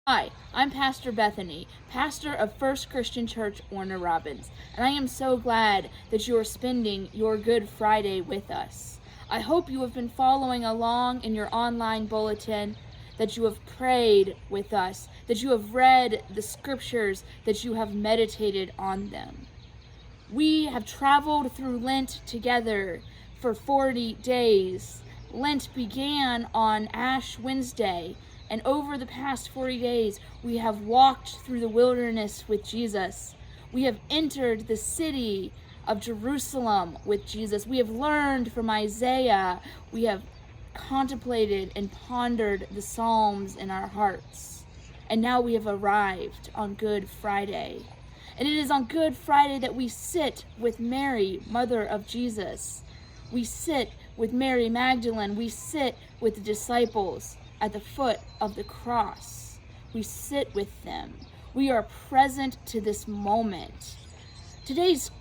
Hi, I'm Pastor Bethany, pastor of First Christian Church, Warner Robins, and I am so glad that you are spending your Good Friday with us. I hope you have been following along in your online bulletin, that you have prayed with us, that you have read the scriptures, that you have meditated on them. We have traveled through Lent together for 40 days. Lent began on Ash Wednesday, and over the past 40 days, we have walked through the wilderness with Jesus. We have entered the city of Jerusalem with Jesus. We have learned from Isaiah. We have contemplated and pondered the Psalms in our hearts. And now we have arrived on Good Friday. And it is on Good Friday that we sit with Mary, mother of Jesus. We sit with Mary Magdalene. We sit with the disciples at the foot of the cross. We sit with them. We are present to this moment. Today's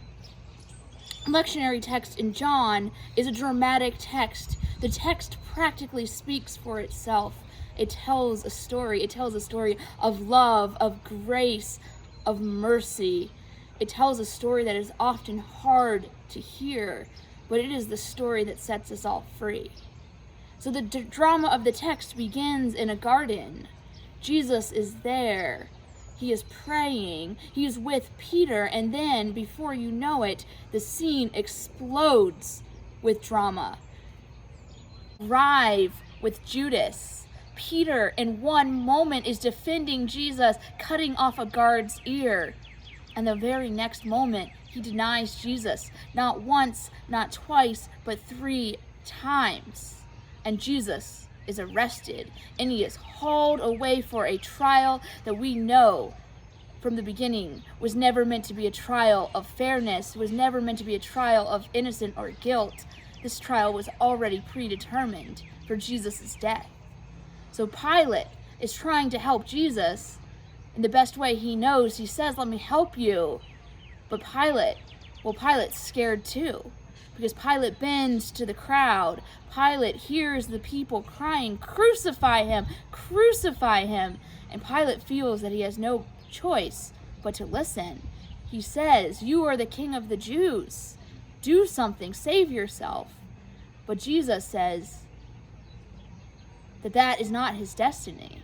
lectionary text in John is a dramatic text. The text practically speaks for itself. It tells a story. It tells a story of love, of grace, of mercy. It tells a story that is often hard to hear, but it is the story that sets us all free. So the drama of the text begins in a garden. Jesus is there. He is praying. He is with Peter, and then, before you know it, the scene explodes with drama. Arrive with Judas. Peter, in one moment, is defending Jesus, cutting off a guard's ear. And the very next moment, he denies Jesus, not once, not twice, but 3 times. And Jesus is arrested, and he is hauled away for a trial that we know from the beginning was never meant to be a trial of fairness, was never meant to be a trial of innocent or guilt. This trial was already predetermined for Jesus' death. So Pilate is trying to help Jesus in the best way he knows. He says, "Let me help you." But Pilate's scared too, because Pilate bends to the crowd. Pilate hears the people crying, "Crucify him, crucify him." And Pilate feels that he has no choice but to listen. He says, "You are the king of the Jews. Do something, save yourself." But Jesus says that is not his destiny.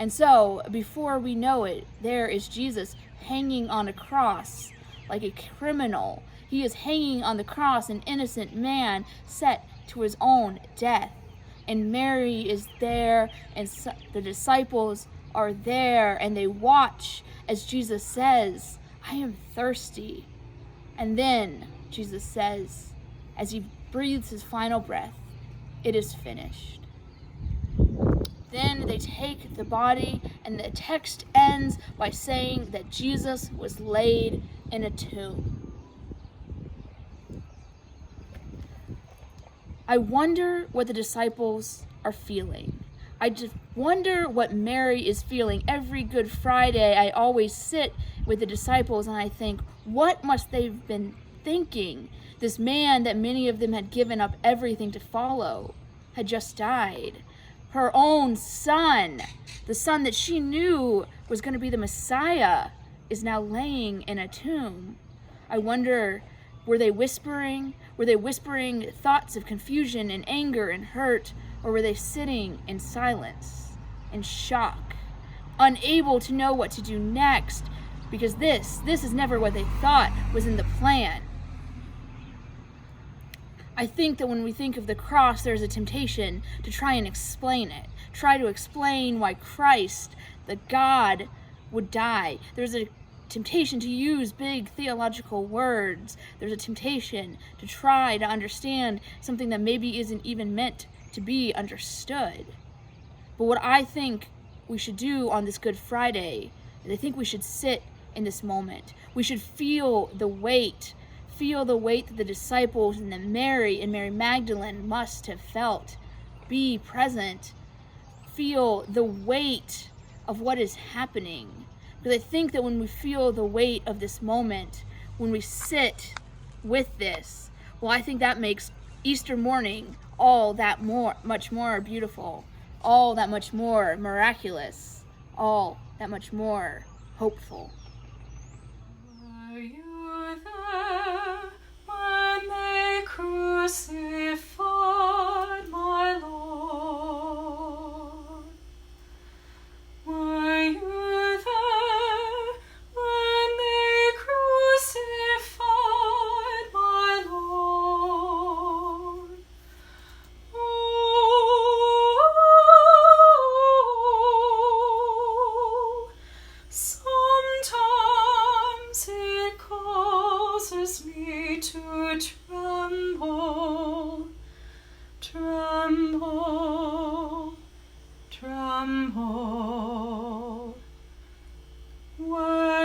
And so, before we know it, there is Jesus hanging on a cross like a criminal. He is hanging on the cross, an innocent man set to his own death. And Mary is there, and the disciples are there, and they watch as Jesus says, "I am thirsty." And then Jesus says, as he breathes his final breath, "It is finished." Then they take the body, and the text ends by saying that Jesus was laid in a tomb. I wonder what the disciples are feeling. I just wonder what Mary is feeling. Every Good Friday, I always sit with the disciples and I think, what must they have been thinking? This man that many of them had given up everything to follow had just died. Her own son, the son that she knew was going to be the Messiah, is now laying in a tomb. I wonder, were they whispering? Were they whispering thoughts of confusion and anger and hurt? Or were they sitting in silence, in shock, unable to know what to do next? Because this is never what they thought was in the plan. I think that when we think of the cross, there's a temptation to try and explain it. Try to explain why Christ, the God, would die. There's a temptation to use big theological words. There's a temptation to try to understand something that maybe isn't even meant to be understood. But what I think we should do on this Good Friday is I think we should sit in this moment. We should feel the weight that the disciples and that Mary and Mary Magdalene must have felt. Be present. Feel the weight of what is happening. Because I think that when we feel the weight of this moment, when we sit with this, well, I think that makes Easter morning all that much more beautiful, all that much more miraculous, all that much more hopeful. Were you there when they crucified my Lord? Were you there when they crucified my Lord? Oh, sometimes it causes me to tremble, tremble, tremble. Were